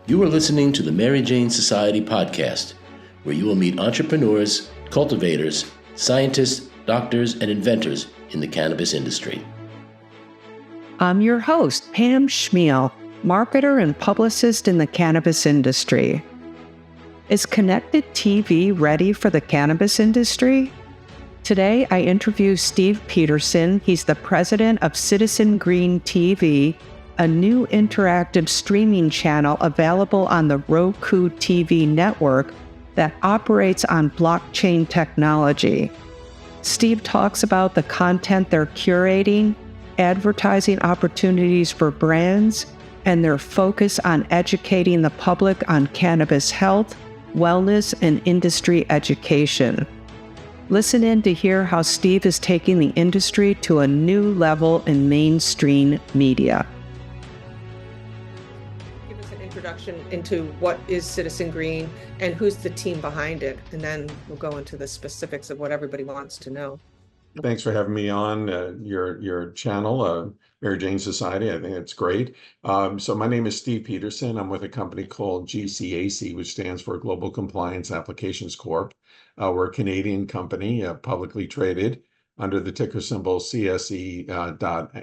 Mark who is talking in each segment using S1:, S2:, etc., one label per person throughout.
S1: You are listening to the Mary Jane Society podcast, where you will meet entrepreneurs, cultivators, scientists, doctors, and inventors in the cannabis industry.
S2: I'm your host, Pam Schmiel, marketer and publicist in the cannabis industry. Is connected TV ready for the cannabis industry? Today, I interview Steve Peterson. He's the president of CitizenGreen TV, a new interactive streaming channel available on the ROKU TV network that operates on blockchain technology. Steve talks about the content they're curating, advertising opportunities for brands, and their focus on educating the public on cannabis health, wellness, and industry education. Listen in to hear how Steve is taking the industry to a new level in mainstream media.
S3: Give us an introduction into what is CitizenGreen and who's the team behind it, and then we'll go into the specifics of what everybody wants to know.
S4: Thanks for having me on your channel, Mary Jane Society. I think it's great. So my name is Steve Peterson. I'm with a company called GCAC, which stands for Global Compliance Applications Corp. We're a Canadian company, publicly traded under the ticker symbol CSE.app.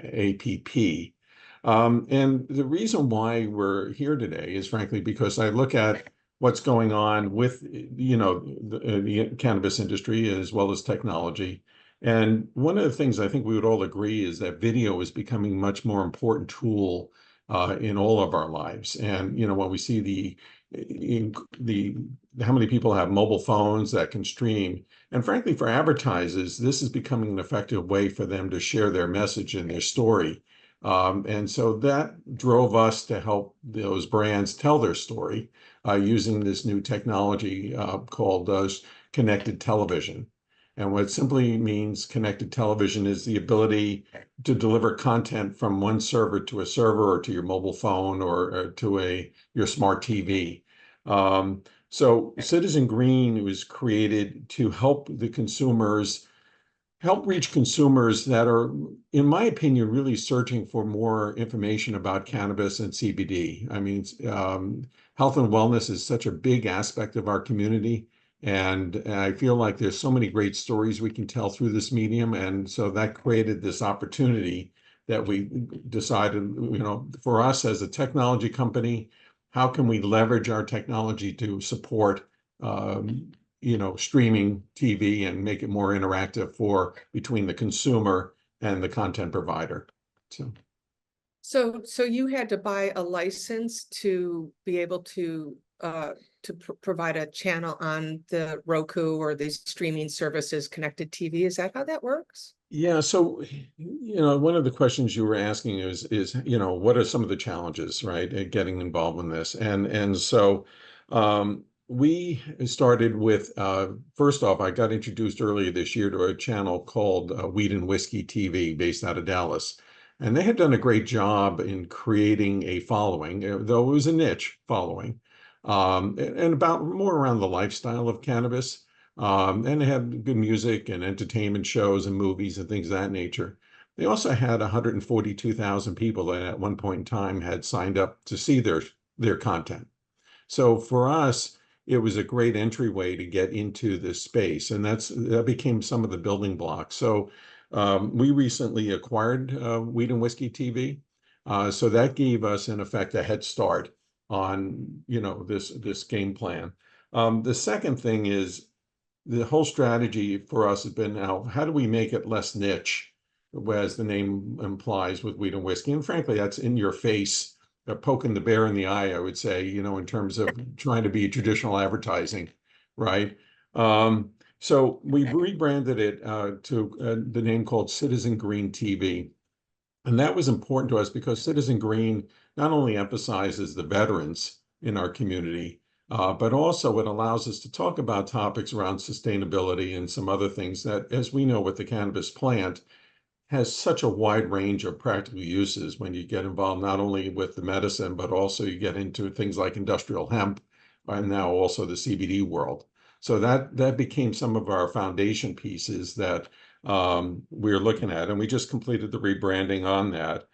S4: And the reason why we're here today is frankly because I look at what's going on with, the cannabis industry as well as technology. And one of the things I think we would all agree is that video is becoming a much more important tool in all of our lives. And, when we see how many people have mobile phones that can stream, and frankly, for advertisers, this is becoming an effective way for them to share their message and their story. And so that drove us to help those brands tell their story using this new technology called connected television. And what simply means connected television is the ability to deliver content from one server to a server or to your mobile phone or to your smart TV. So CitizenGreen was created to help reach consumers that are, in my opinion, really searching for more information about cannabis and CBD. I mean, health and wellness is such a big aspect of our community. And I feel like there's so many great stories we can tell through this medium. And so that created this opportunity that we decided, for us as a technology company, how can we leverage our technology to support, streaming TV and make it more interactive between the consumer and the content provider.
S3: So you had to buy a license to be able to provide a channel on the Roku or these streaming services, connected TV. Is that how that works?
S4: Yeah. So, one of the questions you were asking is, what are some of the challenges, right, at getting involved in this? And so we started with, first off, I got introduced earlier this year to a channel called Weed and Whiskey TV based out of Dallas. And they had done a great job in creating a following, though it was a niche following. And about more around the lifestyle of cannabis. And they had good music and entertainment shows and movies and things of that nature. They also had 142,000 people that at one point in time had signed up to see their content. So for us, it was a great entryway to get into this space. And that became some of the building blocks. So we recently acquired Weed and Whiskey TV. So that gave us, in effect, a head start on this game plan. The second thing is the whole strategy for us has been now, how do we make it less niche, as the name implies with Weed and Whiskey? And frankly, that's in your face, poking the bear in the eye, I would say, in terms of trying to be traditional advertising, right? So we rebranded it to the name called CitizenGreen TV. And that was important to us because CitizenGreen not only emphasizes the veterans in our community, but also it allows us to talk about topics around sustainability and some other things that, as we know with the cannabis plant, has such a wide range of practical uses when you get involved not only with the medicine, but also you get into things like industrial hemp and now also the CBD world. So that became some of our foundation pieces that we're looking at, and we just completed the rebranding on that.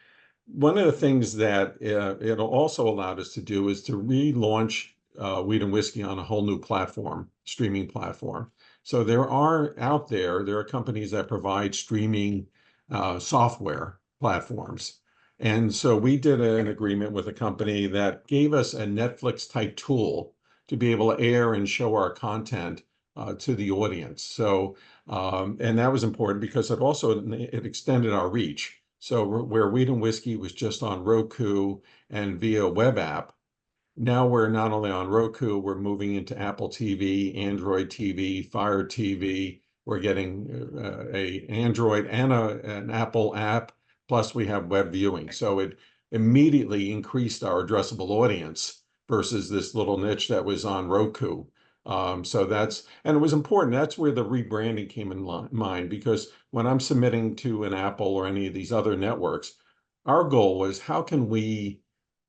S4: one of the things that it'll also allowed us to do is to relaunch Weed and Whiskey on a whole new platform, streaming platform. So there are companies that provide streaming software platforms. And so we did an agreement with a company that gave us a Netflix type tool to be able to air and show our content to the audience. So, and that was important because it extended our reach. So where Weed and Whiskey was just on Roku and via web app, now we're not only on Roku, we're moving into Apple TV, Android TV, Fire TV. We're getting a Android and an Apple app, plus we have web viewing. So it immediately increased our addressable audience versus this little niche that was on Roku. And it was important. That's where the rebranding came in mind, because when I'm submitting to an Apple or any of these other networks, our goal was how can we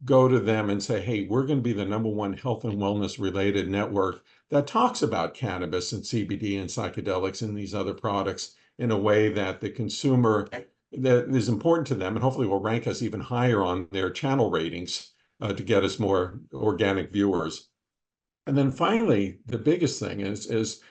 S4: go to them and say, hey, we're going to be the #1 health and wellness related network that talks about cannabis and CBD and psychedelics and these other products in a way that the consumer that is important to them, and hopefully will rank us even higher on their channel ratings to get us more organic viewers. And then finally, the biggest thing is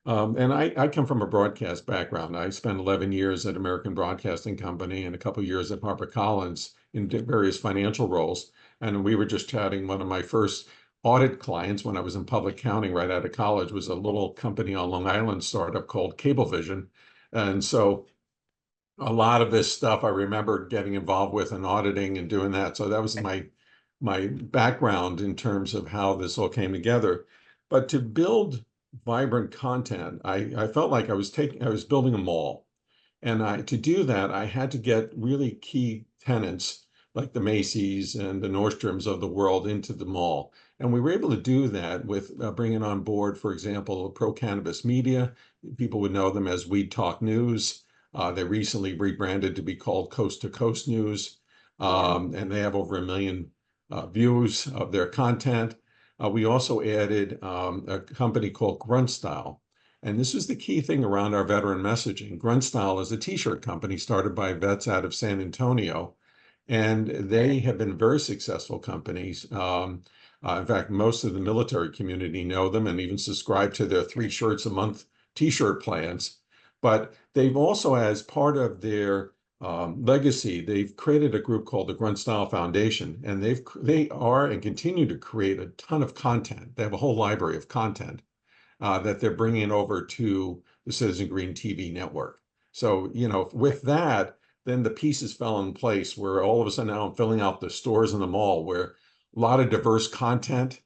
S4: and I come from a broadcast background. I spent 11 years at American Broadcasting Company and a couple of years at HarperCollins in various financial roles. And we were just chatting. One of my first audit clients when I was in public accounting right out of college was a little company on Long Island, startup called Cablevision. And so a lot of this stuff I remember getting involved with and auditing and doing that. So that was my background in terms of how this all came together. But to build vibrant content, I felt like I was building a mall. And to do that, I had to get really key tenants like the Macy's and the Nordstroms of the world into the mall. And we were able to do that with bringing on board, for example, Pro Cannabis Media. People would know them as Weed Talk News. They recently rebranded to be called Coast to Coast News. And they have over 1 million views of their content. We also added a company called Grunt Style. And this was the key thing around our veteran messaging. Grunt Style is a t-shirt company started by vets out of San Antonio. And they have been very successful companies. In fact, most of the military community know them and even subscribe to their 3 shirts a month t-shirt plans. But they've also, as part of their legacy, they've created a group called the Grunt Style Foundation, and they are and continue to create a ton of content. They have a whole library of content that they're bringing over to the CitizenGreen TV network. So, with that, then the pieces fell in place where all of a sudden now I'm filling out the stores in the mall where a lot of diverse content,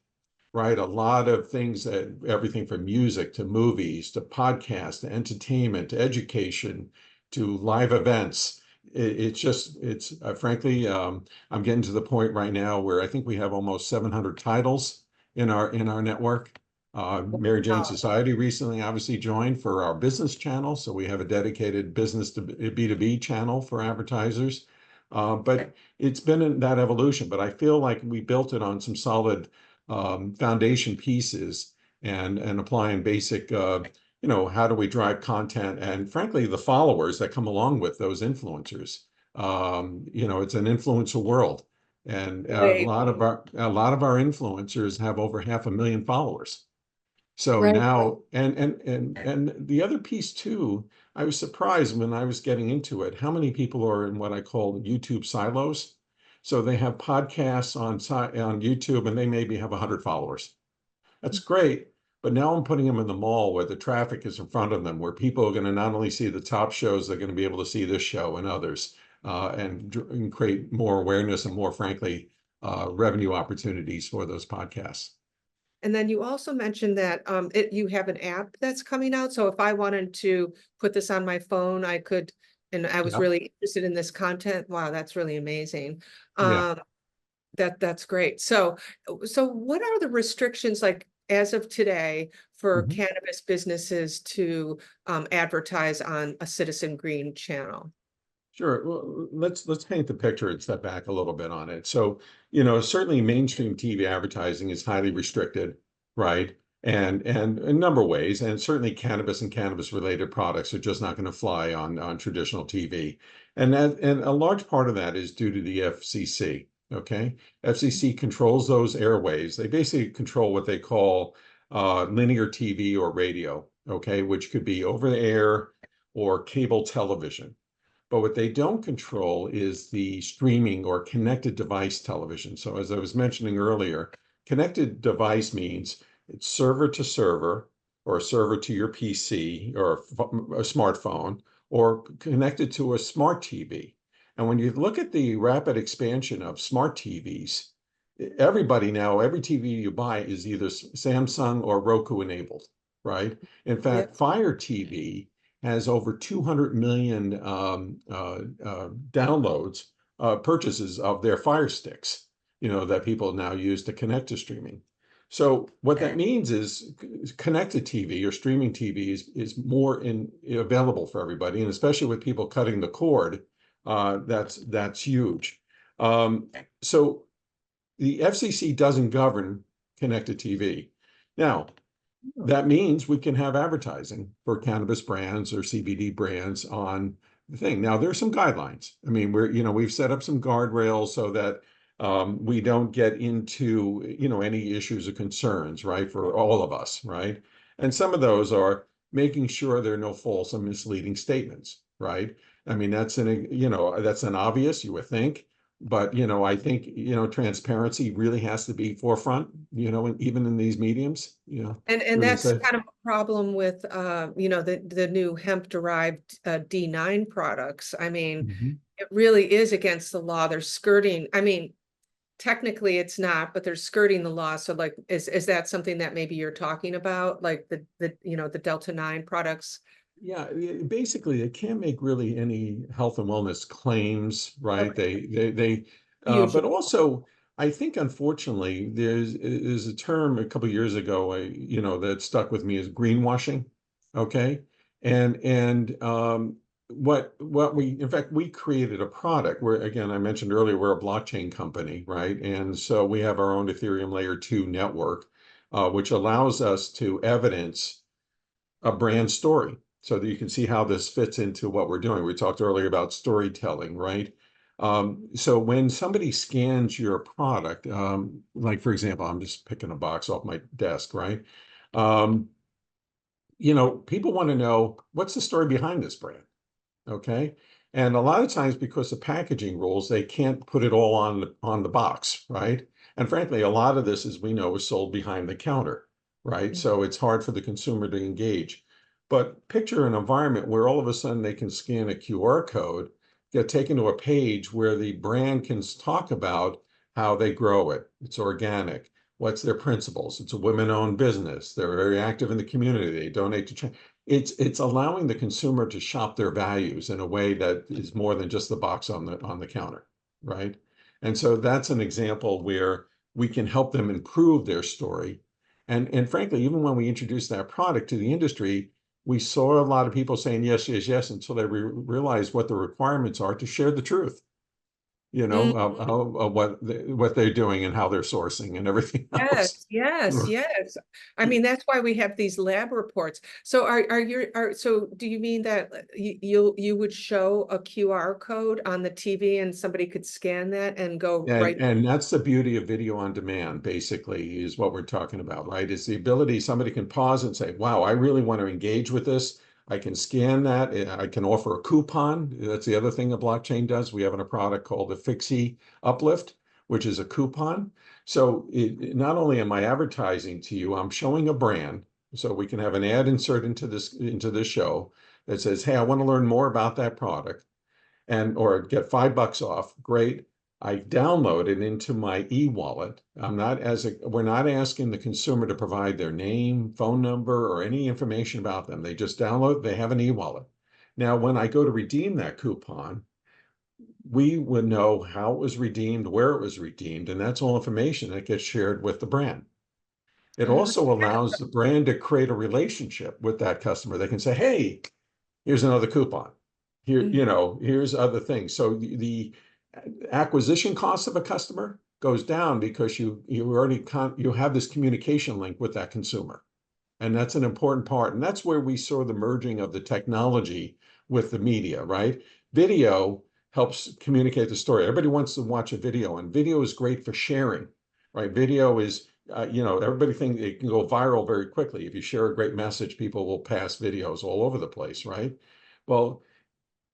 S4: right? A lot of things, everything from music to movies to podcasts to entertainment to education to live events. Frankly, I'm getting to the point right now where I think we have almost 700 titles in our network. Mary Jane Society recently obviously joined for our business channel. So we have a dedicated business to B2B channel for advertisers. But it's been in that evolution, but I feel like we built it on some solid foundation pieces and applying basic, how do we drive content and frankly, the followers that come along with those influencers. It's an influencer world. And a lot of our influencers have over 500,000 followers. So now, and the other piece too, I was surprised when I was getting into it, how many people are in what I call YouTube silos. So they have podcasts on YouTube and they maybe have 100 followers. That's great. But now I'm putting them in the mall where the traffic is in front of them, where people are going to not only see the top shows, they're going to be able to see this show and others and create more awareness and more, frankly, revenue opportunities for those podcasts.
S3: And then you also mentioned that you have an app that's coming out. So if I wanted to put this on my phone, I could, and I was really interested in this content. Wow, that's really amazing. That's great. So what are the restrictions like as of today for cannabis businesses to advertise on a CitizenGreen channel?
S4: Sure. Well, let's paint the picture and step back a little bit on it. So, certainly mainstream TV advertising is highly restricted, right? and a number of ways, and certainly cannabis and cannabis-related products are just not going to fly on traditional TV, and a large part of that is due to the FCC. Okay, FCC controls those airways. They basically control what they call linear TV or radio. Okay, which could be over the air or cable television. But what they don't control is the streaming or connected device television. So as I was mentioning earlier, connected device means it's server to server or server to your PC or a smartphone or connected to a smart TV. And when you look at the rapid expansion of smart TVs, everybody now, every TV you buy is either Samsung or Roku enabled, right? In fact,
S3: Yep.
S4: Fire TV has over 200 million downloads, purchases of their Fire Sticks, that people now use to connect to streaming. So what that means is connected TV or streaming TV is more available for everybody, and especially with people cutting the cord, that's huge. So the FCC doesn't govern connected TV. Now, that means we can have advertising for cannabis brands or CBD brands on the thing. Now, there's some guidelines. I mean, we've set up some guardrails so that we don't get into, any issues or concerns, right, for all of us, right? And some of those are making sure there are no false and misleading statements, right? I mean, that's an obvious, you would think. But, I think, transparency really has to be forefront, even in these mediums,
S3: And
S4: really
S3: that's
S4: say.
S3: kind of a problem with, the new hemp-derived D9 products. I mean,
S4: Mhm.
S3: it really is against the law. They're skirting, I mean, technically it's not, but they're skirting the law. So like, is that something that maybe you're talking about? Like the Delta 9 products?
S4: Yeah, basically, they can't make really any health and wellness claims, right?
S3: Okay.
S4: But
S3: Usually.
S4: also, I think unfortunately, there's a term a couple of years ago, that stuck with me is greenwashing. Okay, and what we in fact we created a product where, again, I mentioned earlier, we're a blockchain company, right? And so we have our own Ethereum layer 2 network, which allows us to evidence a brand story so that you can see how this fits into what we're doing. We talked earlier about storytelling, right? So when somebody scans your product, like for example, I'm just picking a box off my desk, right? Um, People want to know what's the story behind this brand, okay? And a lot of times, because of packaging rules, they can't put it all on the box, right? And frankly, a lot of this, as we know, is sold behind the counter, right? So it's hard for the consumer to engage. But picture an environment where all of a sudden they can scan a QR code, get taken to a page where the brand can talk about how they grow it. It's organic. What's their principles? It's a women-owned business. They're very active in the community. They donate to it's allowing the consumer to shop their values in a way that is more than just the box on the counter, right? And so that's an example where we can help them improve their story. And frankly, even when we introduced that product to the industry, we saw a lot of people saying yes, yes, yes, until they realized what the requirements are to share the truth, of what they're doing and how they're sourcing and everything else.
S3: Yes, yes, yes. I mean, that's why we have these lab reports. So so do you mean that you would show a QR code on the TV and somebody could scan that and go right?
S4: And that's the beauty of video on demand, basically, is what we're talking about, right? It's the ability somebody can pause and say, wow, I really want to engage with this. I can scan that. I can offer a coupon. That's the other thing a blockchain does. We have a product called the Fixie Uplift, which is a coupon. So not only am I advertising to you, I'm showing a brand. So we can have an ad insert into this show that says, hey, I want to learn more about that product or get $5 off. Great. I download it into my e-wallet. We're not asking the consumer to provide their name, phone number, or any information about them. They just download, they have an e-wallet. Now, when I go to redeem that coupon, we would know how it was redeemed, where it was redeemed, and that's all information that gets shared with the brand. It also allows the brand to create a relationship with that customer. They can say, hey, here's another coupon. Here, here's other things. So the acquisition cost of a customer goes down because you have this communication link with that consumer. And that's an important part. And that's where we saw the merging of the technology with the media, right? Video helps communicate the story. Everybody wants to watch a video, and video is great for sharing, right? Video is, everybody thinks it can go viral very quickly. If you share a great message, people will pass videos all over the place, right? Well,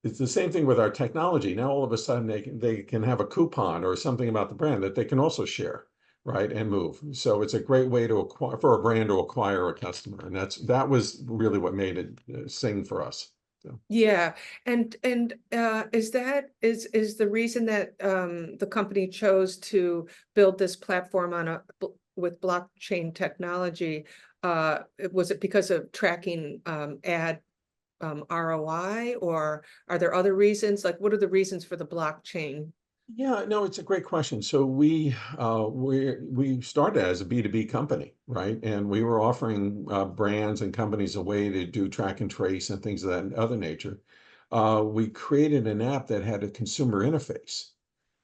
S4: it's the same thing with our technology. Now, all of a sudden, they can have a coupon or something about the brand that they can also share, right, and move. So it's a great way to acquire for a brand to acquire a customer, and that was really what made it sing for us. So.
S3: Yeah, and is the reason that the company chose to build this platform with blockchain technology, was it because of tracking ad ROI, or are there other reasons? Like, what are the reasons for the blockchain?
S4: Yeah, no, it's a great question. So we started as a B2B company, right? And we were offering brands and companies a way to do track and trace and things of that other nature. We created an app that had a consumer interface.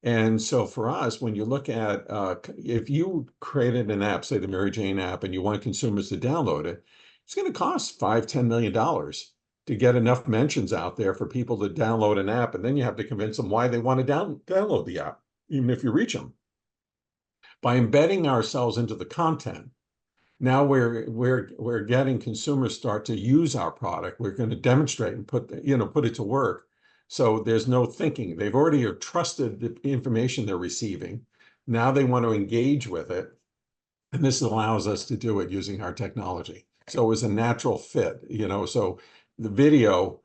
S4: And so for us, when you look at if you created an app, say the Mary Jane app, and you want consumers to download it, it's going to cost $5-10 million to get enough mentions out there for people to download an app, and then you have to convince them why they want to download the app, even if you reach them. By embedding ourselves into the content, now we're getting consumers start to use our product. We're going to demonstrate and put it to work. So there's no thinking. They've already trusted the information they're receiving. Now they want to engage with it, and this allows us to do it using our technology. So it was a natural fit, So the video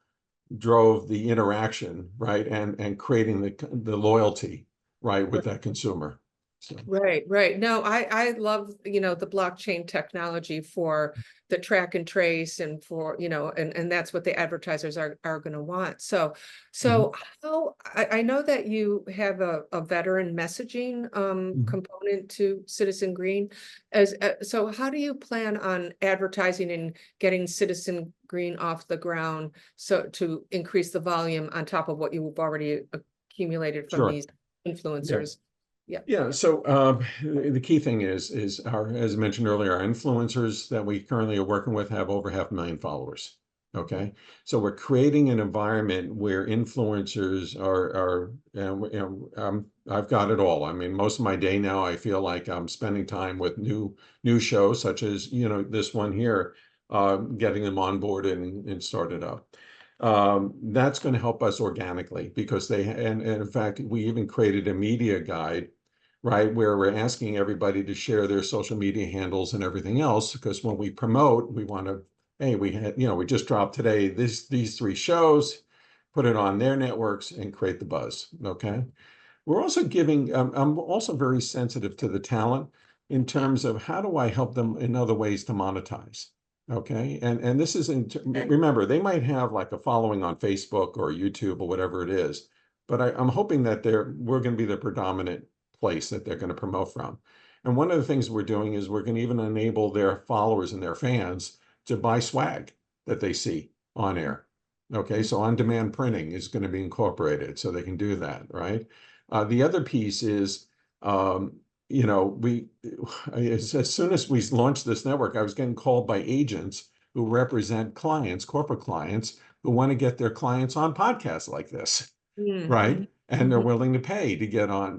S4: drove the interaction, right, and creating the loyalty, right, with that consumer. So.
S3: Right. No, I love, the blockchain technology for the track and trace, and for, and that's what the advertisers are going to want. So how, I know that you have a veteran messaging component to CitizenGreen. So how do you plan on advertising and getting CitizenGreen off the ground, so to increase the volume on top of what you've already accumulated from
S4: Sure.
S3: these influencers?
S4: Yeah. So the key thing is as I mentioned earlier, our influencers that we currently are working with have over 500,000 followers. Okay. So we're creating an environment where influencers are I've got it all. I mean, most of my day now, I feel like I'm spending time with new shows, such as, this one here, getting them on board and started up. That's going to help us organically, because and in fact, we even created a media guide, right, where we're asking everybody to share their social media handles and everything else, because when we promote, we want to, hey, we just dropped today these 3 shows, put it on their networks and create the buzz. Okay. We're also giving, I'm also very sensitive to the talent in terms of how do I help them in other ways to monetize. Okay. And this isn't, remember, they might have like a following on Facebook or YouTube or whatever it is, but I'm hoping that we're going to be the predominant place that they're going to promote from. And one of the things we're doing is we're going to even enable their followers and their fans to buy swag that they see on air. Okay. So on-demand printing is going to be incorporated so they can do that, right? The other piece is, as soon as we launched this network, I was getting called by agents who represent clients, corporate clients, who want to get their clients on podcasts like this, right? And they're willing to pay to get on,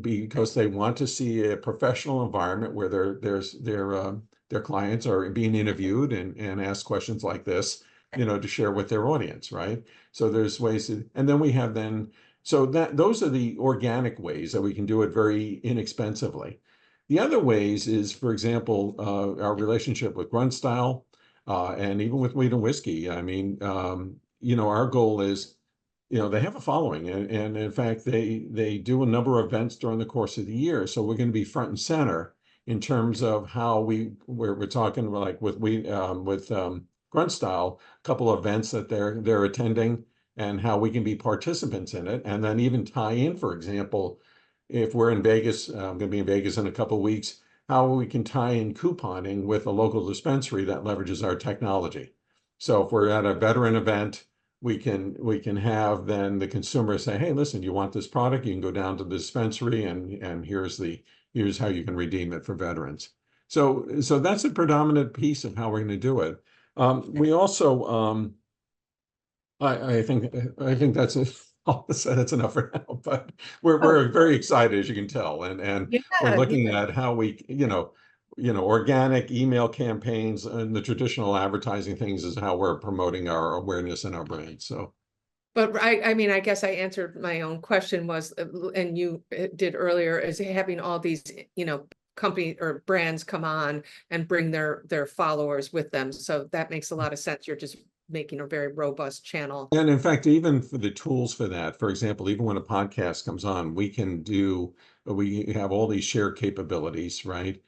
S4: because they want to see a professional environment where their clients are being interviewed and ask questions like this, to share with their audience, right? So there's ways and then we have so those are the organic ways that we can do it very inexpensively. The other ways is, for example, our relationship with Grunt Style, and even with Weed and Whiskey. I mean, our goal is, they have a following, and in fact, they do a number of events during the course of the year. So we're going to be front and center in terms of how we're talking like with Grunt Style, a couple of events that they're attending, and how we can be participants in it, and then even tie in, for example, if we're in Vegas, I'm going to be in Vegas in a couple of weeks, how we can tie in couponing with a local dispensary that leverages our technology. So if we're at a veteran event, we can have then the consumer say, hey, listen, you want this product? You can go down to the dispensary, and here's how you can redeem it for veterans. So that's a predominant piece of how we're going to do it. We also, I think that's that's enough for now. But we're very excited, as you can tell, and
S3: Yeah,
S4: we're looking
S3: yeah.
S4: at how we, organic email campaigns and the traditional advertising things is how we're promoting our awareness and our brand. So.
S3: But I mean, I guess I answered my own question was, and you did earlier, is having all these, company or brands come on and bring their followers with them. So that makes a lot of sense. You're just making a very robust channel.
S4: And in fact, even for the tools for that, for example, even when a podcast comes on, we have all these shared capabilities, right?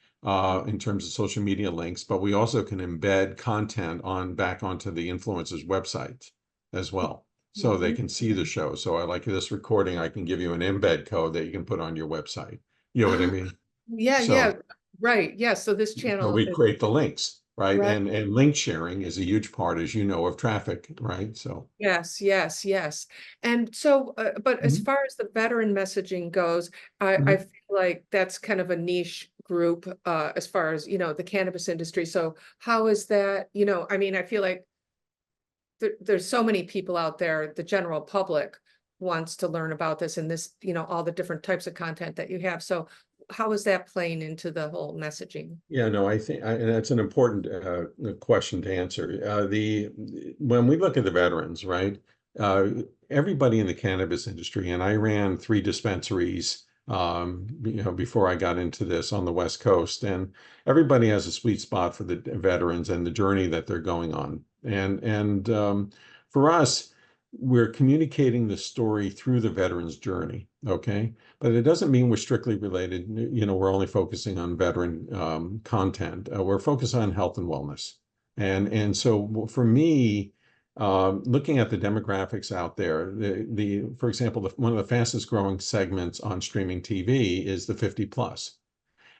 S4: In terms of social media links, but we also can embed content back onto the influencer's website as well. So they
S3: Mhm.
S4: can see the show. So I like this recording, I can give you an embed code that you can put on your website. You know what I mean?
S3: Yeah,
S4: So
S3: yeah, right. Yeah. So this channel
S4: we
S3: is
S4: create the links, right?
S3: right.
S4: And link sharing is a huge part, as you know, of traffic, right? So.
S3: Yes, yes, yes. And so, but as
S4: Mhm,
S3: far as the veteran messaging goes, I
S4: mhm.
S3: feel like that's kind of a niche group, as far as, the cannabis industry. So how is that, I mean, I feel like there's so many people out there, the general public wants to learn about this and this, all the different types of content that you have. So how is that playing into the whole messaging?
S4: Yeah, no, I think and that's an important question to answer. When we look at the veterans, right? Uh, Everybody in the cannabis industry, and I ran 3 dispensaries, before I got into this on the West Coast, and everybody has a sweet spot for the veterans and the journey that they're going on. And for us, we're communicating the story through the veterans' journey. Okay. But it doesn't mean we're strictly related. We're only focusing on veteran content. We're focused on health and wellness. And so for me, looking at the demographics out there, for example, one of the fastest growing segments on streaming TV is the 50 plus.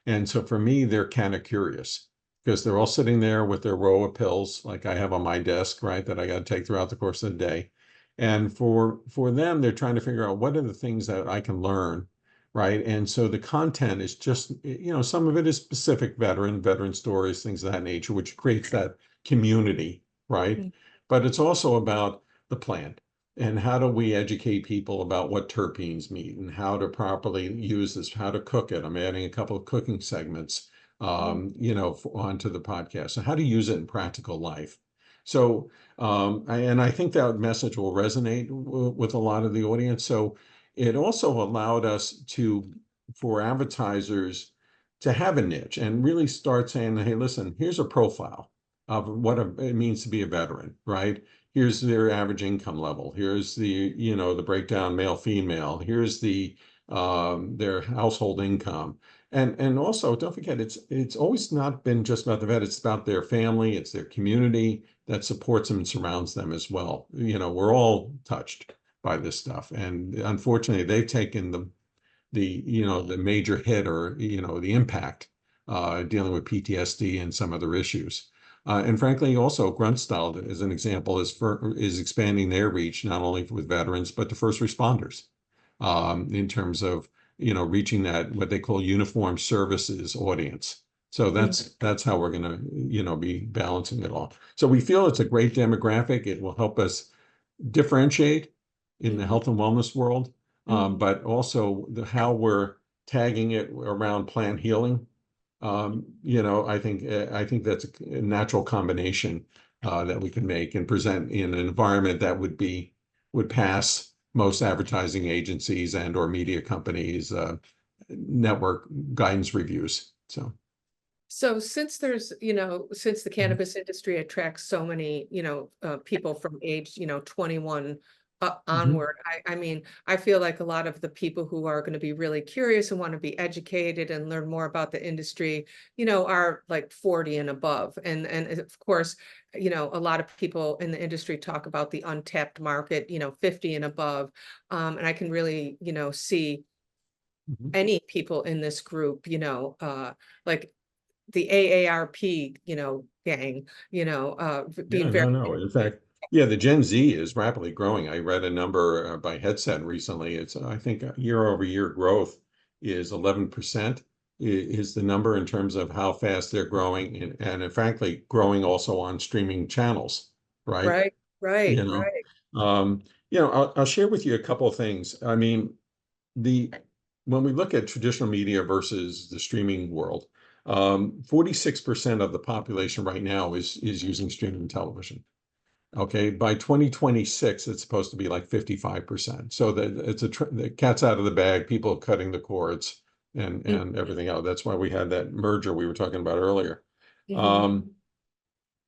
S4: And so for me, they're CannaCurious because they're all sitting there with their row of pills, like I have on my desk, right, that I got to take throughout the course of the day. And for them, they're trying to figure out what are the things that I can learn, right? And so the content is just, some of it is specific veteran stories, things of that nature, which creates that community, right?
S3: Mm.
S4: But it's also about the plant and how do we educate people about what terpenes mean and how to properly use this, how to cook it. I'm adding a couple of cooking segments, onto the podcast. So how to use it in practical life. So, and I think that message will resonate with a lot of the audience. So it also allowed us for advertisers to have a niche and really start saying, hey, listen, here's a profile of what it means to be a veteran, right? Here's their average income level. Here's the breakdown male, female. Here's their household income. And also don't forget, it's always not been just about the vet, it's about their family, it's their community that supports them and surrounds them as well. We're all touched by this stuff. And unfortunately, they've taken the major hit or the impact dealing with PTSD and some other issues. And frankly, also Grunt Style, as an example, is expanding their reach not only with veterans but to first responders in terms of reaching that what they call uniform services audience. So that's how we're going to be balancing it all. So we feel it's a great demographic. It will help us differentiate in the
S3: Mhm.
S4: health and wellness world,
S3: Mhm.
S4: but also how we're tagging it around plant healing. I think that's a natural combination that we can make and present in an environment that would pass most advertising agencies and or media companies network guidance reviews.
S3: So since since the cannabis industry attracts so many, people from age, 21
S4: Mhm.
S3: onward, I mean, I feel like a lot of the people who are going to be really curious and want to be educated and learn more about the industry, are like 40 and above. And of course, a lot of people in the industry talk about the untapped market, 50 and above. And I can really, see
S4: Mhm.
S3: any people in this group, like the AARP, gang,
S4: Yeah,
S3: being
S4: no,
S3: very
S4: no. In fact, yeah, the Gen Z is rapidly growing. I read a number by Headset recently. It's, I think, year over year growth is 11%. is the number in terms of how fast they're growing and frankly, growing also on streaming channels, right?
S3: Right, right,
S4: You know,
S3: right.
S4: I'll share with you a couple of things. I mean, the when we look at traditional media versus the streaming world, 46% of the population right now is using streaming television. Okay, by 2026, it's supposed to be like 55%. So that it's the cat's out of the bag. People are cutting the cords and everything else. That's why we had that merger we were talking about earlier.
S3: Mm-hmm.
S4: Um,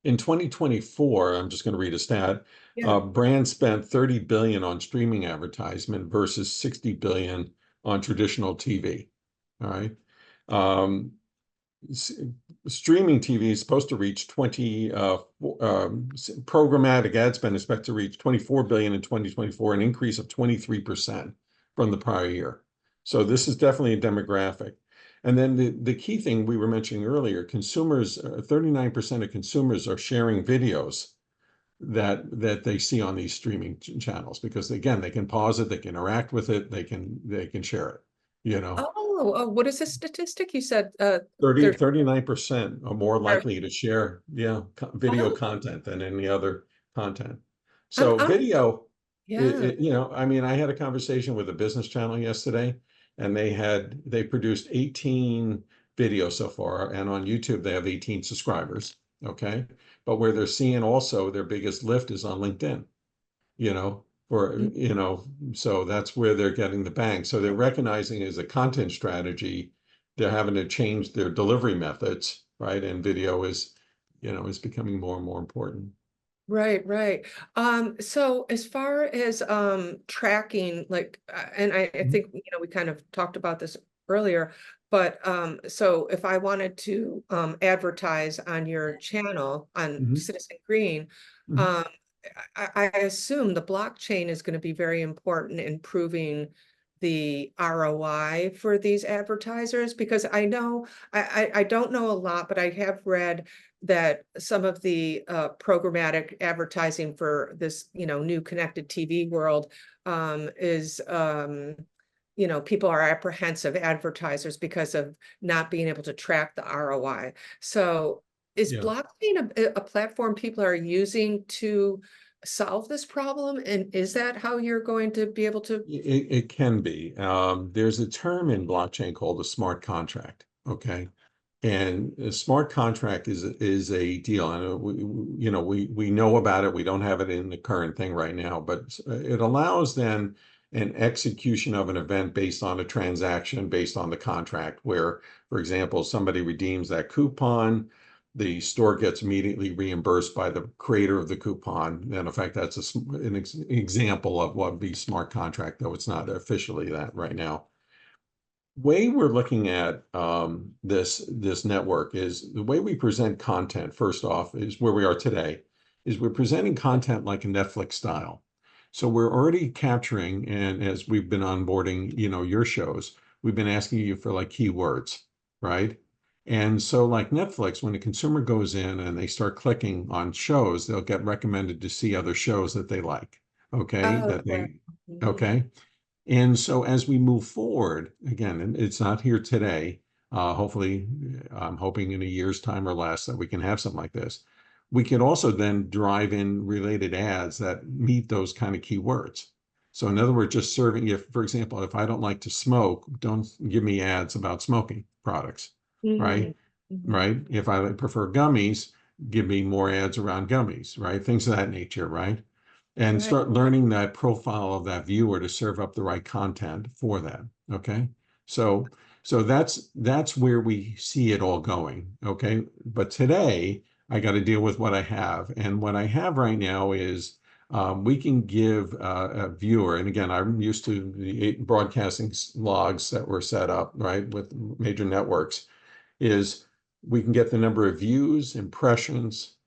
S4: in 2024, I'm just going to read a stat.
S3: Yeah.
S4: Brands spent 30 billion on streaming advertisement versus 60 billion on traditional TV. All right. Um, Streaming TV is supposed to reach programmatic ad spend is expected to reach 24 billion in 2024, an increase of 23% from the prior year. So this is definitely a demographic. And then the key thing we were mentioning earlier, consumers, 39% of consumers are sharing videos that they see on these streaming channels because again, they can pause it, they can interact with it, they can share it, you know.
S3: Oh, what is the statistic? You said
S4: 39% are more
S3: are-
S4: likely to share, video
S3: oh,
S4: content than any other content.
S3: I'm,
S4: So
S3: I'm,
S4: video,
S3: yeah.
S4: I mean, I had a conversation with a business channel yesterday, and they produced 18 videos so far, and on YouTube they have 18 subscribers. Okay, but where they're seeing also their biggest lift is on LinkedIn. You know, or
S3: Mm.
S4: so that's where they're getting the bang. So they're recognizing as a content strategy, they're having to change their delivery methods, right? And video is becoming more and more important.
S3: Right, right. So as far as tracking, like, and I
S4: Mhm.
S3: think we kind of talked about this earlier, but so if I wanted to advertise on your channel on
S4: Mhm.
S3: Citizen Green,
S4: Mhm.
S3: um, I assume the blockchain is going to be very important in proving the ROI for these advertisers because I know I don't know a lot, but I have read that some of the programmatic advertising for this, new connected TV world is, people are apprehensive advertisers because of not being able to track the ROI. So is
S4: Yeah.
S3: blockchain a platform people are using to solve this problem? And is that how you're going to be able to?
S4: It can be. There's a term in blockchain called a smart contract. Okay. And a smart contract is a deal. And we know about it. We don't have it in the current thing right now, but it allows then an execution of an event based on a transaction based on the contract where, for example, somebody redeems that coupon, the store gets immediately reimbursed by the creator of the coupon. And in fact, that's an example of what would be smart contract, though it's not officially that right now. Way we're looking at this network is the way we present content. First off, is where we are today. Is we're presenting content like a Netflix style. So we're already capturing, and as we've been onboarding, your shows, we've been asking you for like keywords, right? And so, like Netflix, when a consumer goes in and they start clicking on shows, they'll get recommended to see other shows that they like. Okay,
S3: Oh, right. Mhm.
S4: okay. And so as we move forward, again, and it's not here today, hopefully, I'm hoping in a year's time or less that we can have something like this. We can also then drive in related ads that meet those kind of keywords. So in other words, just serving, if, for example, if I don't like to smoke, don't give me ads about smoking products,
S3: Mhm.
S4: right?
S3: Mhm.
S4: Right? If I prefer gummies, give me more ads around gummies, right? Things of that nature, right? And
S3: Right.
S4: start learning that profile of that viewer to serve up the right content for them. Okay. So that's where we see it all going. Okay. But today I got to deal with what I have. And what I have right now is we can give a viewer, and again, I'm used to the broadcasting logs that were set up, right, with major networks, is we can get the number of views, impressions,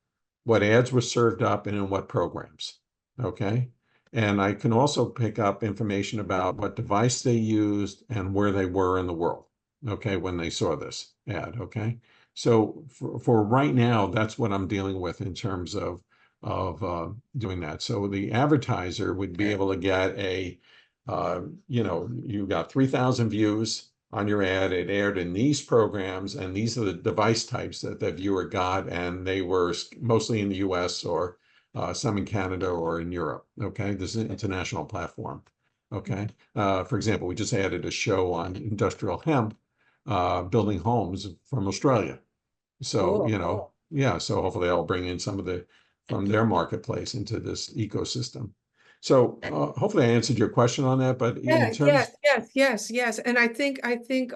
S4: what ads were served up, and in what programs. Okay. And I can also pick up information about what device they used and where they were in the world. Okay. When they saw this ad. Okay. So for right now, that's what I'm dealing with in terms of doing that. So the advertiser would be able to get you got 3,000 views on your ad. It aired in these programs, and these are the device types that the viewer got, and they were mostly in the US or some in Canada or in Europe. Okay, this is an international platform. Okay, for example, we just added a show on industrial hemp, building homes from Australia. So,
S3: Cool.
S4: yeah, so hopefully I'll bring in some of the from their marketplace into this ecosystem. So hopefully I answered your question on that, but in
S3: Yeah,
S4: terms,
S3: yes. And I think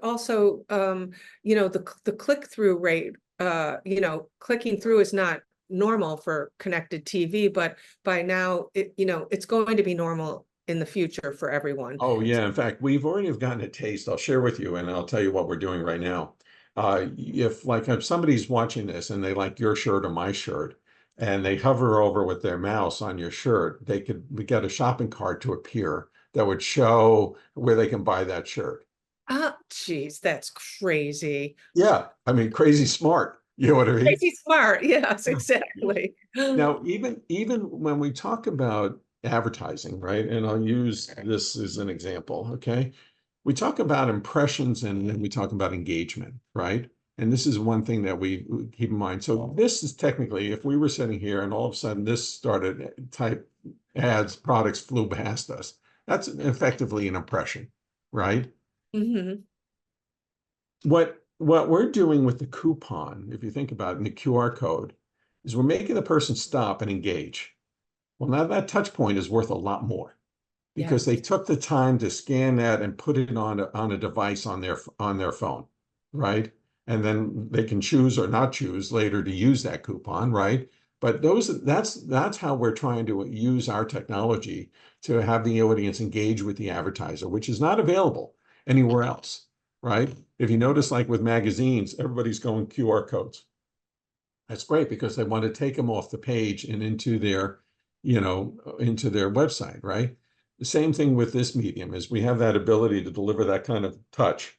S3: also, the click-through rate, clicking through is not normal for connected TV, but by now, it's going to be normal in the future for everyone.
S4: oh yeah, in fact, we've already have gotten a taste. I'll share with you, and I'll tell you what we're doing right now. If somebody's watching this and they like your shirt or my shirt, and they hover over with their mouse on your shirt, we get a shopping cart to appear that would show where they can buy that shirt.
S3: Ah, geez, that's crazy.
S4: Yeah, I mean, crazy smart. You know what I mean?
S3: Crazy smart. Yes, exactly.
S4: Now, even when we talk about advertising, right? And I'll use this as an example, okay? We talk about impressions and then we talk about engagement, right? And this is one thing that we keep in mind. So this is technically, if we were sitting here and all of a sudden this started type ads, products flew past us, that's effectively an impression, right?
S3: Hmm.
S4: What we're doing with the coupon, if you think about it, in the QR code, is we're making the person stop and engage. Well, now that touch point is worth a lot more because
S3: Yes.
S4: they took the time to scan that and put it on a device on their phone, right? And then they can choose or not choose later to use that coupon, right? But that's how we're trying to use our technology to have the audience engage with the advertiser, which is not available anywhere else, right? If you notice, like with magazines, everybody's going QR codes. That's great because they want to take them off the page and into their website, right? The same thing with this medium is we have that ability to deliver that kind of touch,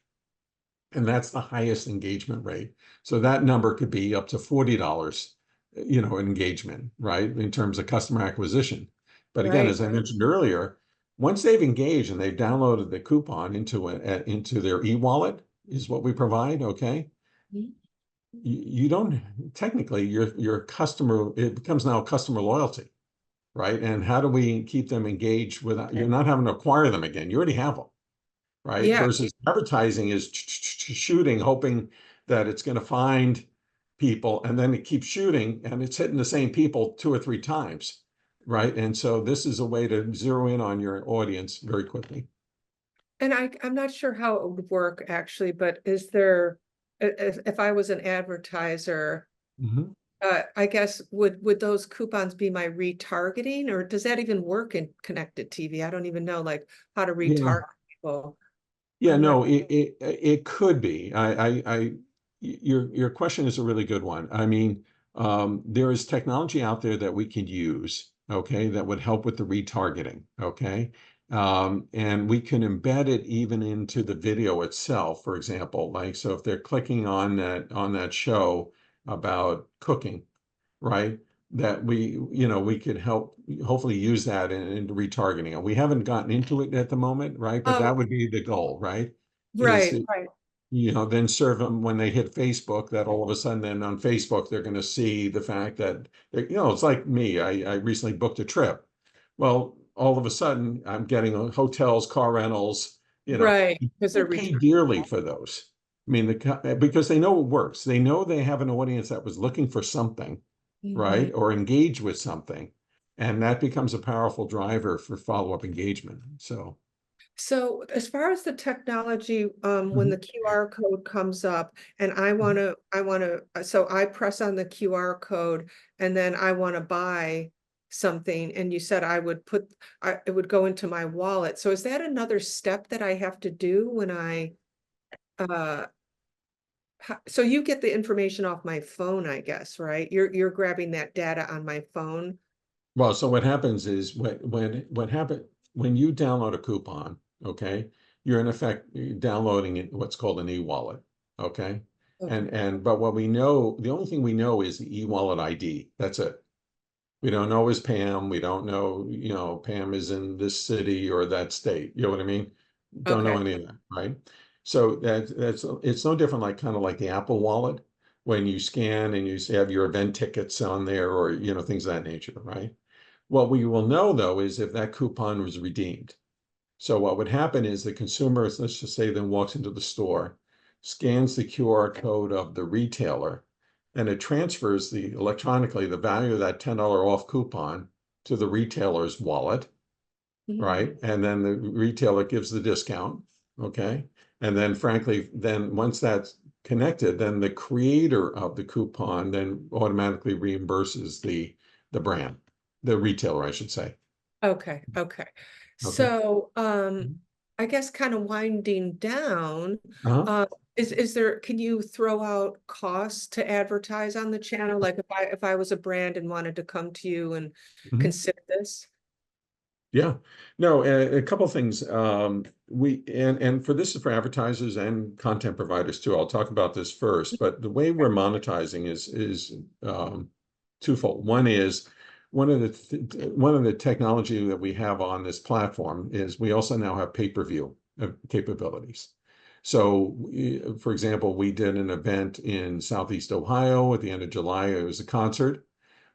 S4: and that's the highest engagement rate. So that number could be up to $40, engagement, right? In terms of customer acquisition. But again,
S3: Right.
S4: as I mentioned earlier, once they've engaged and they've downloaded the coupon into their e-wallet is what we provide, okay?
S3: Mhm.
S4: You don't technically your customer, it becomes now customer loyalty, right? And how do we keep them engaged without you're not having to acquire them again? You already have them, right?
S3: Yeah.
S4: Versus advertising is shooting, hoping that it's going to find people, and then it keeps shooting and it's hitting the same people 2 or 3 times, right? And so this is a way to zero in on your audience very quickly.
S3: And I'm not sure how it would work actually, but is there, if I was an advertiser,
S4: Mhm.
S3: I guess would those coupons be my retargeting, or does that even work in connected TV? I don't even know like how to
S4: Yeah.
S3: retarget people.
S4: Yeah,
S3: I'm not.
S4: no, it could be. Your question is a really good one. I mean, there is technology out there that we can use, okay, that would help with the retargeting, okay, and we can embed it even into the video itself. For example, like so, if they're clicking on that show about cooking, right? That we could help hopefully use that in retargeting. And we haven't gotten into it at the moment, right? But that
S3: Oh,
S4: would be the goal, right? Is
S3: right, right.
S4: then serve them when they hit Facebook, that all of a sudden then on Facebook they're going to see the fact that it's like me. I recently booked a trip. Well, all of a sudden I'm getting hotels, car rentals,
S3: Right, because they're
S4: people pay
S3: returning.
S4: dearly for those. I mean, because they know it works. They know they have an audience that was looking for something,
S3: Mhm.
S4: right? Or engage with something. And that becomes a powerful driver for follow-up engagement. So,
S3: So as far as the technology, when
S4: mhm,
S3: the QR code comes up and
S4: mhm.
S3: so I press on the QR code and then I want to buy something, and you said it would go into my wallet. So is that another step that I have to do when uh, so you get the information off my phone, I guess, right? You're grabbing that data on my phone.
S4: Well, so what happens is when you download a coupon, okay, you're in effect downloading what's called an e-wallet, okay?
S3: Okay.
S4: But what we know, the only thing we know is the e-wallet ID. That's it. We don't know is Pam. We don't know, Pam is in this city or that state. You know what I mean? Don't know
S3: Okay.
S4: any of that, right? So it's no different, like kind of like the Apple Wallet when you scan and you have your event tickets on there, or things of that nature, right? What we will know though is if that coupon was redeemed. So what would happen is the consumer, let's just say, then walks into the store, scans the QR code of the retailer, and it transfers electronically the value of that $10 off coupon to the retailer's wallet, right? And then the retailer gives the discount, okay? And then frankly, then once that's connected, then the creator of the coupon then automatically reimburses the brand, the retailer, I should say.
S3: Okay. So, I guess kind of winding down,
S4: Uh-huh.
S3: can you throw out costs to advertise on the channel? Like if I was a brand and wanted to come to you and
S4: Mhm.
S3: consider this?
S4: Yeah, no, a couple things. And for this is for advertisers and content providers too. I'll talk about this first, but the way we're monetizing is twofold. One is one of the technology that we have on this platform is we also now have pay-per-view capabilities. So, for example, we did an event in Southeast Ohio at the end of July. It was a concert.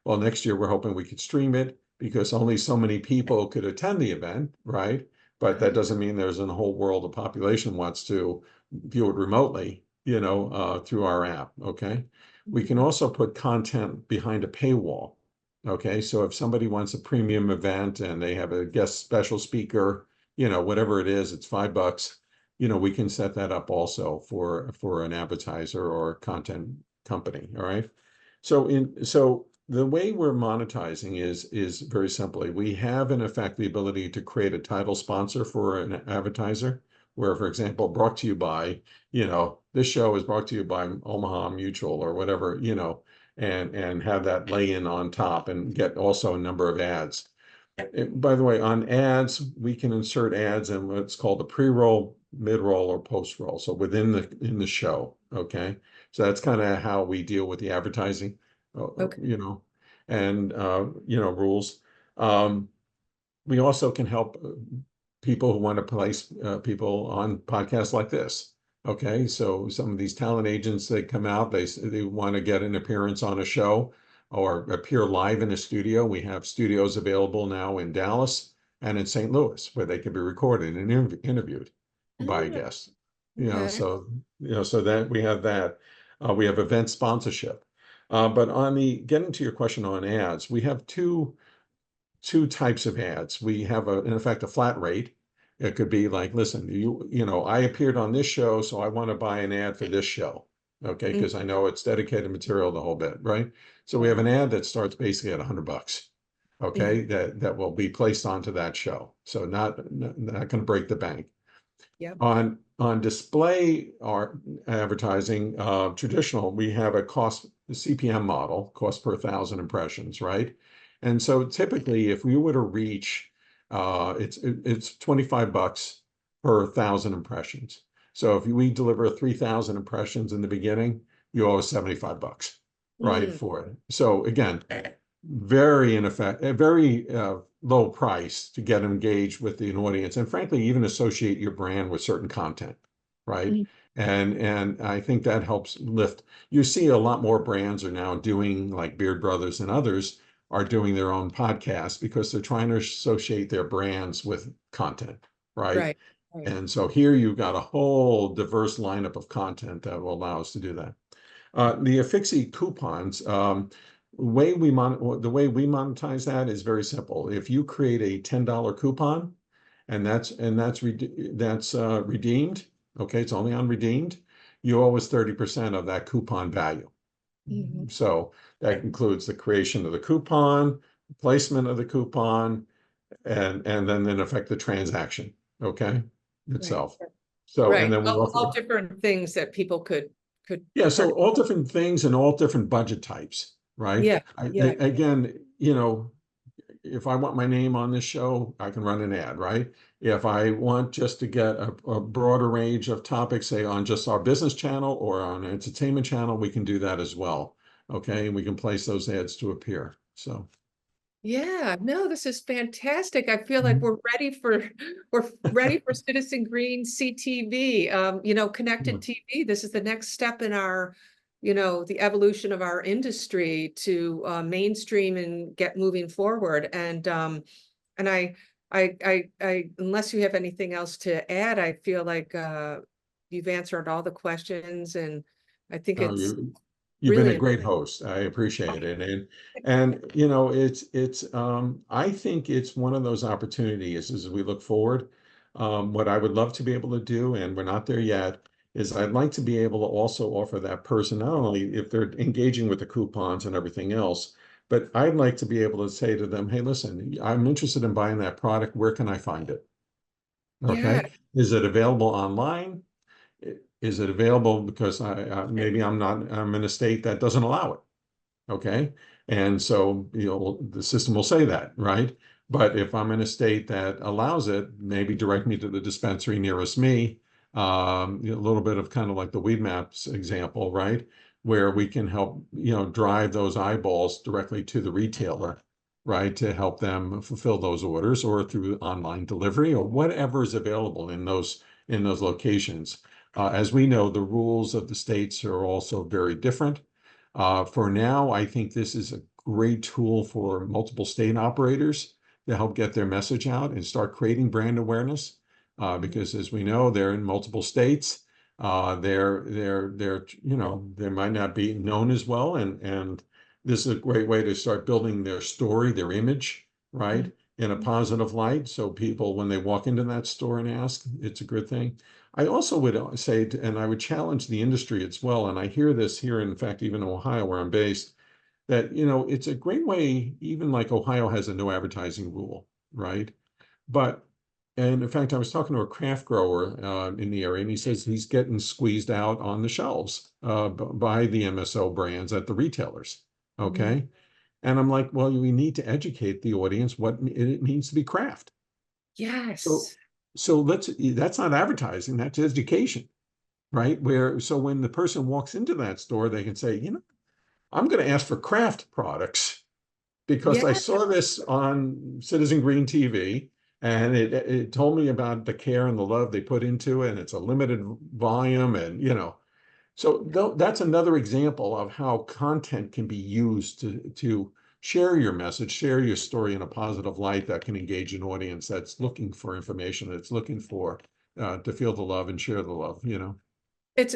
S4: Well, next year we're hoping we could stream it because only so many people could attend the event, right? But that doesn't mean there's a whole world of population wants to view it remotely, through our app, okay? We can also put content behind a paywall, okay? So if somebody wants a premium event and they have a guest special speaker, whatever it is, it's $5, we can set that up also for an advertiser or content company, all right? So the way we're monetizing is very simply, we have in effect the ability to create a title sponsor for an advertiser, where, for example, brought to you by, this show is brought to you by Omaha Mutual or whatever, and have that lay in on top and get also a number of ads. By the way, on ads, we can insert ads in what's called a pre-roll, mid-roll, or post-roll. So in the show, okay? So that's kind of how we deal with the advertising,
S3: Okay.
S4: and rules. Um, we also can help people who want to place people on podcasts like this. Okay, so some of these talent agents that come out, they want to get an appearance on a show or appear live in a studio. We have studios available now in Dallas and in St. Louis where they can be recorded and interviewed by guests.
S3: Okay.
S4: So that we have that. We have event sponsorship. But getting to your question on ads, we have two types of ads. We have in effect, a flat rate. It could be like, listen, I appeared on this show, so I want to buy an ad for this show. Okay, because I know it's dedicated material, the whole bit, right? So we have an ad that starts basically at $100. Okay, that will be placed onto that show. So not going to break the bank.
S3: Yep.
S4: On display art advertising, traditional, we have a CPM model, cost per 1,000 impressions, right? And so typically, if we were to reach, it's $25 per 1,000 impressions. So if we deliver 3,000 impressions in the beginning, you owe us $75, right, for it. So again, very in effect, a very low price to get engaged with an audience, and frankly, even associate your brand with certain content, right? And I think that helps lift. You see a lot more brands are now doing, like Beard Brothers and others are doing their own podcasts because they're trying to associate their brands with content, right?
S3: Right.
S4: And so here you've got a whole diverse lineup of content that will allow us to do that. The Affixi coupons, the way we monetize that is very simple. If you create a $10 coupon and that's redeemed, okay, it's only on redeemed, you owe us 30% of that coupon value. So that includes the creation of the coupon, placement of the coupon, and then in effect the transaction, okay, itself.
S3: Right.
S4: So, and
S3: Right.
S4: then we
S3: All
S4: also,
S3: different things that people could
S4: yeah, so all different things and all different budget types, right?
S3: Yeah.
S4: Again, if I want my name on this show, I can run an ad, right? If I want just to get a broader range of topics, say on just our business channel or on an entertainment channel, we can do that as well. Okay, and we can place those ads to appear. So
S3: Yeah, no, this is fantastic. I feel like we're ready for we're ready for Citizen Green CTV. Connected
S4: Mhm.
S3: TV. This is the next step in our, the evolution of our industry to mainstream and get moving forward. And unless you have anything else to add, I feel like you've answered all the questions, and I think
S4: Oh,
S3: it's
S4: you've been a
S3: really.
S4: great host. I appreciate it. And I think it's one of those opportunities as we look forward. What I would love to be able to do, and we're not there yet, is I'd like to be able to also offer that person, not only if they're engaging with the coupons and everything else, but I'd like to be able to say to them, hey, listen, I'm interested in buying that product. Where can I find it?
S3: Yeah.
S4: Okay. Is it available online? Is it available because maybe I'm in a state that doesn't allow it? Okay. And so, the system will say that, right? But if I'm in a state that allows it, maybe direct me to the dispensary nearest me. A little bit of kind of like the Weed Maps example, right? Where we can help, drive those eyeballs directly to the retailer, right? To help them fulfill those orders or through online delivery or whatever is available in those locations. As we know, the rules of the states are also very different. For now, I think this is a great tool for multiple state operators to help get their message out and start creating brand awareness. Because as we know, they're in multiple states. They might not be known as well, and this is a great way to start building their story, their image, right, in a positive light. So people, when they walk into that store and ask, it's a good thing. I also would say, and I would challenge the industry as well, and I hear this here, in fact, even in Ohio, where I'm based, that, it's a great way, even like Ohio has a no advertising rule, right? But, and in fact, I was talking to a craft grower in the area, and he says he's getting squeezed out on the shelves by the MSO brands at the retailers,
S3: Mhm.
S4: okay? And I'm like, well, we need to educate the audience what it means to be craft. So,
S3: Yes.
S4: that's not advertising, that's education, right? So when the person walks into that store, they can say, I'm going to ask for craft products because I
S3: Yeah.
S4: saw this on Citizen Green TV and it told me about the care and the love they put into it, and it's a limited volume, and so that's another example of how content can be used to share your message, share your story in a positive light that can engage an audience that's looking for information, that's looking for to feel the love and share the love.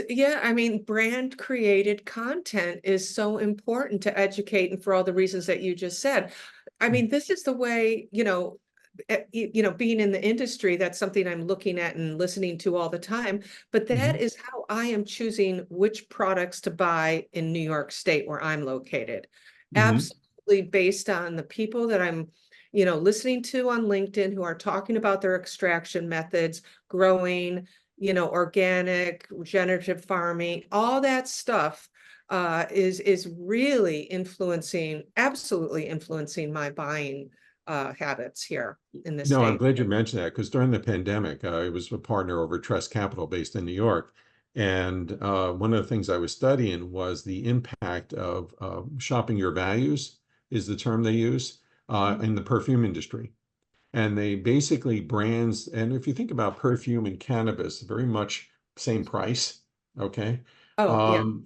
S3: Yeah, I mean, brand created content is so important to educate, and for all the reasons that you just said. I mean, this is the way, being in the industry, that's something I'm looking at and listening to all the time. But that
S4: Mhm.
S3: is how I am choosing which products to buy in New York State, where I'm located.
S4: Mhm.
S3: Absolutely based on the people that I'm, listening to on LinkedIn who are talking about their extraction methods, growing, organic, regenerative farming, all that stuff is really absolutely influencing my buying habits here in the
S4: No, I'm
S3: state.
S4: glad you mentioned that because during the pandemic, I was a partner over at Trust Capital based in New York. And one of the things I was studying was the impact of shopping your values, is the term they use, in the perfume industry. And they basically brands, and if you think about perfume and cannabis, very much same price, okay?
S3: Oh, yeah.
S4: Um,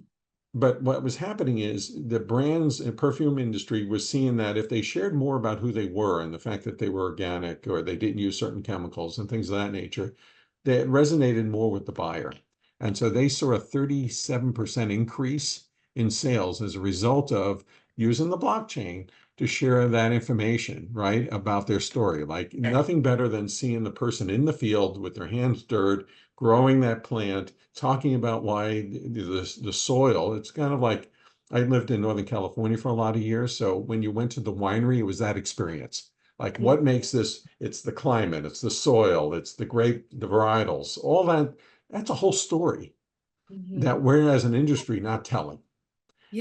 S4: but what was happening is the brands and perfume industry was seeing that if they shared more about who they were and the fact that they were organic or they didn't use certain chemicals and things of that nature, that resonated more with the buyer. And so they saw a 37% increase in sales as a result of using the blockchain to share that information, right, about their story. Like nothing better than seeing the person in the field with their hands dirty, growing that plant, talking about why the soil. It's kind of like I lived in Northern California for a lot of years. So when you went to the winery, it was that experience. Like what makes this, it's the climate, it's the soil, it's the grape, the varietals, all that. That's a whole story
S3: Mhm.
S4: that we're as an industry not telling.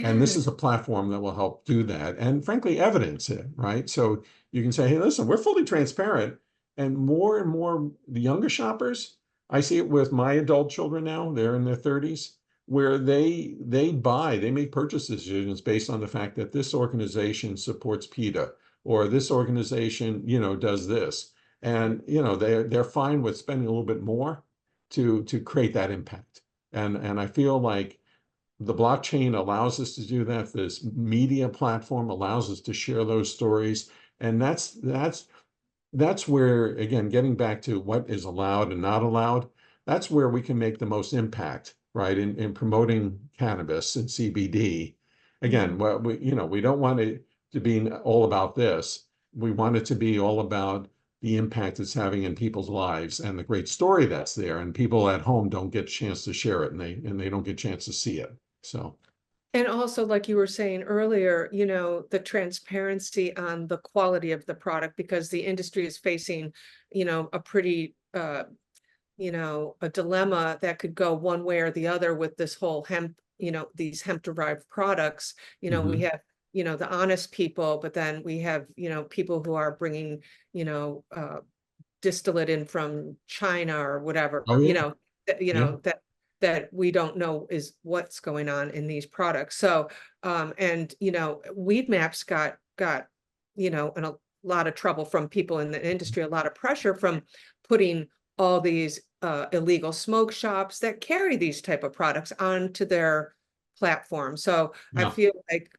S4: And this
S3: Yeah.
S4: is a platform that will help do that and frankly evidence it, right? So you can say, hey, listen, we're fully transparent. And more the younger shoppers, I see it with my adult children now, they're in their 30s, where they make purchase decisions based on the fact that this organization supports PETA or this organization, does this. And, they're fine with spending a little bit more to create that impact. And I feel like the blockchain allows us to do that. This media platform allows us to share those stories. And that's where, again, getting back to what is allowed and not allowed, that's where we can make the most impact, right? In promoting cannabis and CBD. Again, we don't want it to be all about this. We want it to be all about the impact it's having in people's lives and the great story that's there. And people at home don't get a chance to share it, and they don't get a chance to see it. So.
S3: And also, like you were saying earlier, the transparency on the quality of the product, because the industry is facing, a pretty, a dilemma that could go one way or the other with this whole hemp, these hemp derived products. We have, the honest people, but then we have, people who are bringing, distillate in from China or whatever,
S4: Oh, yeah. Yeah.
S3: that we don't know is what's going on in these products. So, and, Weed Maps got, in a lot of trouble from people in the industry, a lot of pressure from putting all these illegal smoke shops that carry these type of products onto their platform. So
S4: Yeah.
S3: I feel like,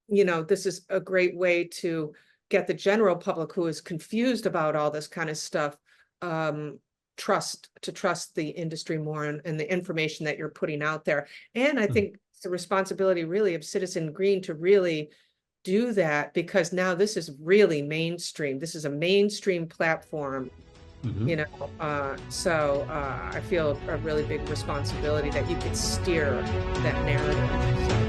S3: this is a great way to get the general public who is confused about all this kind of stuff, trust the industry more and the information that you're putting out there. And I think it's the responsibility really of CitizenGreen to really do that, because now this is really mainstream. This is a mainstream platform, so I feel a really big responsibility that you could steer that narrative. So.